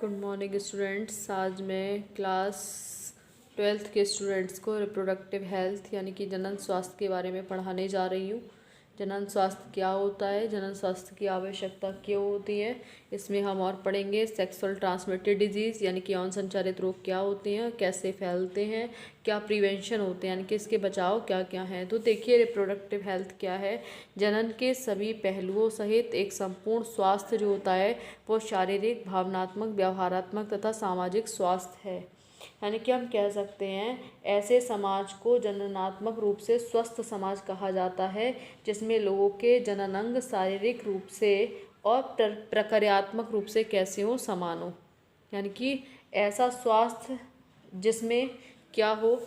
Good morning students. आज मैं class 12th के स्टूडेंट्स को रिप्रोडक्टिव हेल्थ यानी कि जनन स्वास्थ्य के बारे में पढ़ाने जा रही हूँ। जनन स्वास्थ्य क्या होता है, जनन स्वास्थ्य की आवश्यकता क्यों होती है, इसमें हम और पढ़ेंगे। सेक्सुअल ट्रांसमिटेड डिजीज़ यानी कि यौन संचारित रोग क्या होते हैं, कैसे फैलते हैं, क्या प्रिवेंशन होते हैं यानी कि इसके बचाव क्या क्या हैं। तो देखिए, रिप्रोडक्टिव हेल्थ क्या है। जनन के सभी पहलुओं सहित एक संपूर्ण स्वास्थ्य जो होता है वो शारीरिक, भावनात्मक, व्यवहारात्मक तथा सामाजिक स्वास्थ्य है। यानी कि हम कह सकते हैं ऐसे समाज को जननात्मक रूप से स्वस्थ समाज कहा जाता है जिसमें लोगों के जननांग शारीरिक रूप से और प्रक्रियात्मक रूप से कैसे हो, समान हो। यानी कि ऐसा स्वास्थ्य जिसमें क्या हो,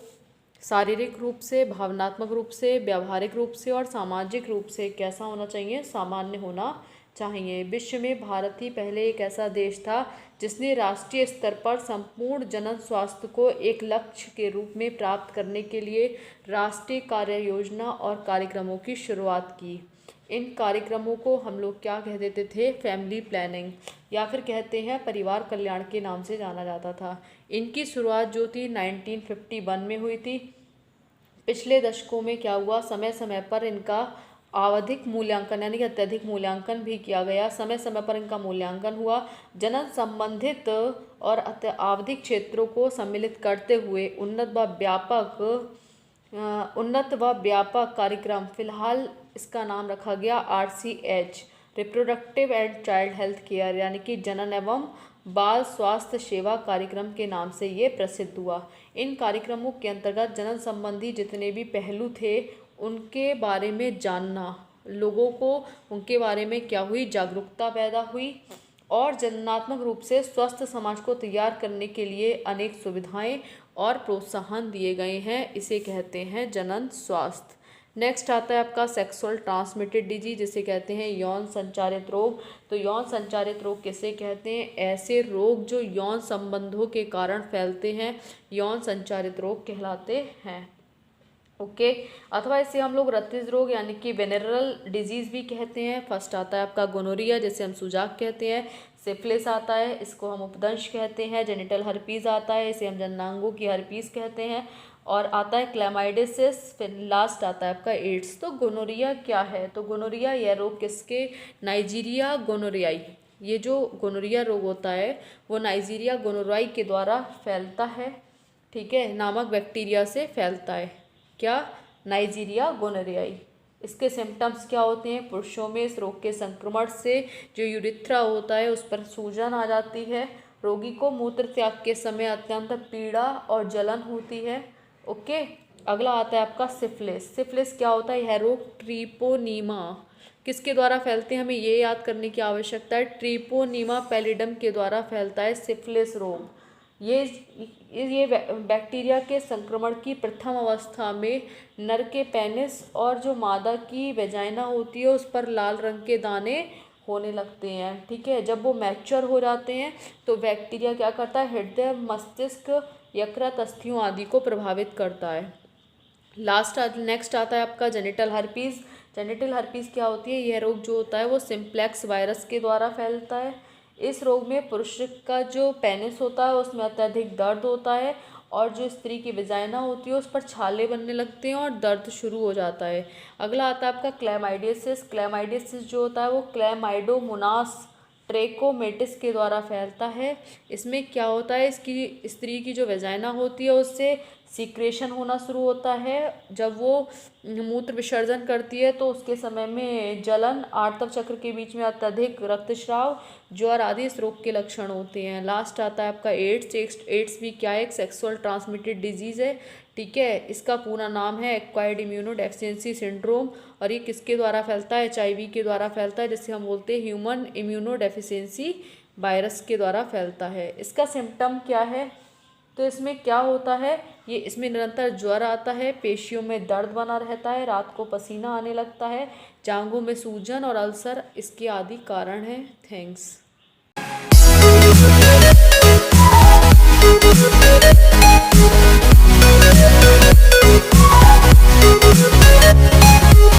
शारीरिक रूप से, भावनात्मक रूप से, व्यावहारिक रूप से और सामाजिक रूप से कैसा होना चाहिए, सामान्य होना चाहिए। विश्व में भारत ही पहले एक ऐसा देश था जिसने राष्ट्रीय स्तर पर संपूर्ण जनन स्वास्थ्य को एक लक्ष्य के रूप में प्राप्त करने के लिए राष्ट्रीय कार्य योजना और कार्यक्रमों की शुरुआत की। इन कार्यक्रमों को हम लोग क्या कह देते थे, फैमिली प्लानिंग या फिर कहते हैं परिवार कल्याण के नाम से जाना जाता था। इनकी शुरुआत जो थी 1951 में हुई थी। पिछले दशकों में क्या हुआ, समय समय पर इनका आवधिक मूल्यांकन यानी कि अत्यधिक मूल्यांकन भी किया गया। समय समय पर इनका मूल्यांकन हुआ। जनन संबंधित और आवधिक क्षेत्रों को सम्मिलित करते हुए उन्नत व व्यापक कार्यक्रम, फिलहाल इसका नाम रखा गया RCH, reproductive and child health care यानी कि जनन एवं बाल स्वास्थ्य सेवा कार्यक्रम के नाम से ये प्रसिद्ध हुआ। इन कार्यक्रमों के अंतर्गत जनन संबंधी जितने भी पहलू थे उनके बारे में जानना, लोगों को उनके बारे में क्या हुई, जागरूकता पैदा हुई और जननात्मक रूप से स्वस्थ समाज को तैयार करने के लिए अनेक सुविधाएं और प्रोत्साहन दिए गए हैं। इसे कहते हैं जनन स्वास्थ्य। नेक्स्ट आता है आपका सेक्सुअल ट्रांसमिटेड डिजीज, जिसे कहते हैं यौन संचारित रोग। तो यौन संचारित रोग किसे कहते हैं, ऐसे रोग जो यौन संबंधों के कारण फैलते हैं यौन संचारित रोग कहलाते हैं। ओके अथवा इसे हम लोग रतिज रोग यानी कि वेनेरल डिजीज़ भी कहते हैं। फर्स्ट आता है आपका गोनोरिया, जिसे हम सुजाक कहते हैं। सिफिलिस आता है, इसको हम उपदंश कहते हैं। जेनिटल हर्पीज आता है, इसे हम जननांगों की हर्पीज कहते हैं। और आता है क्लैमाइडिसिस, फिर लास्ट आता है आपका एड्स। तो गोनोरिया क्या है, तो गोनोरिया यह रोग किसके, नाइजीरिया गोनोरियाई, ये जो गोनोरिया रोग होता है वो नाइजीरिया गोनोरियाई के द्वारा फैलता है, ठीक है, नामक बैक्टीरिया से फैलता है। क्या, नाइजीरिया गोनोरियाई। इसके सिम्टम्स क्या होते हैं, पुरुषों में इस रोग के संक्रमण से जो यूरिथ्रा होता है उस पर सूजन आ जाती है। रोगी को मूत्र त्याग के समय अत्यंत पीड़ा और जलन होती है। ओके, अगला आता है आपका सिफिलिस। सिफिलिस क्या होता है, यह रोग ट्रिपोनीमा किसके द्वारा फैलते हैं, हमें ये याद करने की आवश्यकता है। ट्रिपोनीमा पैलिडम के द्वारा फैलता है सिफिलिस रोग। ये बैक्टीरिया के संक्रमण की प्रथम अवस्था में नर के पेनिस और जो मादा की वेजाइना होती है उस पर लाल रंग के दाने होने लगते हैं, ठीक है। जब वो मैच्योर हो जाते हैं तो बैक्टीरिया क्या करता है, हृदय, मस्तिष्क, यकृत, अस्थियों आदि को प्रभावित करता है। नेक्स्ट आता है आपका जेनिटल हर्पीज। जेनिटल हर्पीज क्या होती है, यह रोग जो होता है वो सिम्प्लेक्स वायरस के द्वारा फैलता है। इस रोग में पुरुष का जो पेनिस होता है उसमें अत्यधिक दर्द होता है और जो स्त्री की वेजाइना होती है उस पर छाले बनने लगते हैं और दर्द शुरू हो जाता है। अगला आता है आपका क्लैमाइडियसिस। क्लैमाइडियसिस जो होता है वो क्लैमाइडोमोनास ट्रेकोमेटिस के द्वारा फैलता है। इसमें क्या होता है, इसकी स्त्री की जो वेजाइना होती है उससे सीक्रेशन होना शुरू होता है। जब वो मूत्र विसर्जन करती है तो उसके समय में जलन, आर्तव चक्र के बीच में अत्यधिक रक्तस्राव, ज्वर आदि इस रोग के लक्षण होते हैं। लास्ट आता है आपका एड्स। एड्स भी क्या है, एक सेक्सुअल ट्रांसमिटेड डिजीज़ है, ठीक है। इसका पूरा नाम है एक्वायर्ड इम्यूनो डेफिशिएंसी सिंड्रोम और ये किसके द्वारा फैलता है, HIV के द्वारा फैलता है, जिसे हम बोलते हैं ह्यूमन इम्यूनो डेफिशिएंसी वायरस के द्वारा फैलता है। इसका सिम्टम क्या है, तो इसमें क्या होता है, ये इसमें निरंतर ज्वर आता है, पेशियों में दर्द बना रहता है, रात को पसीना आने लगता है, जांघों में सूजन और अल्सर इसके आदि कारण हैं। थैंक्स।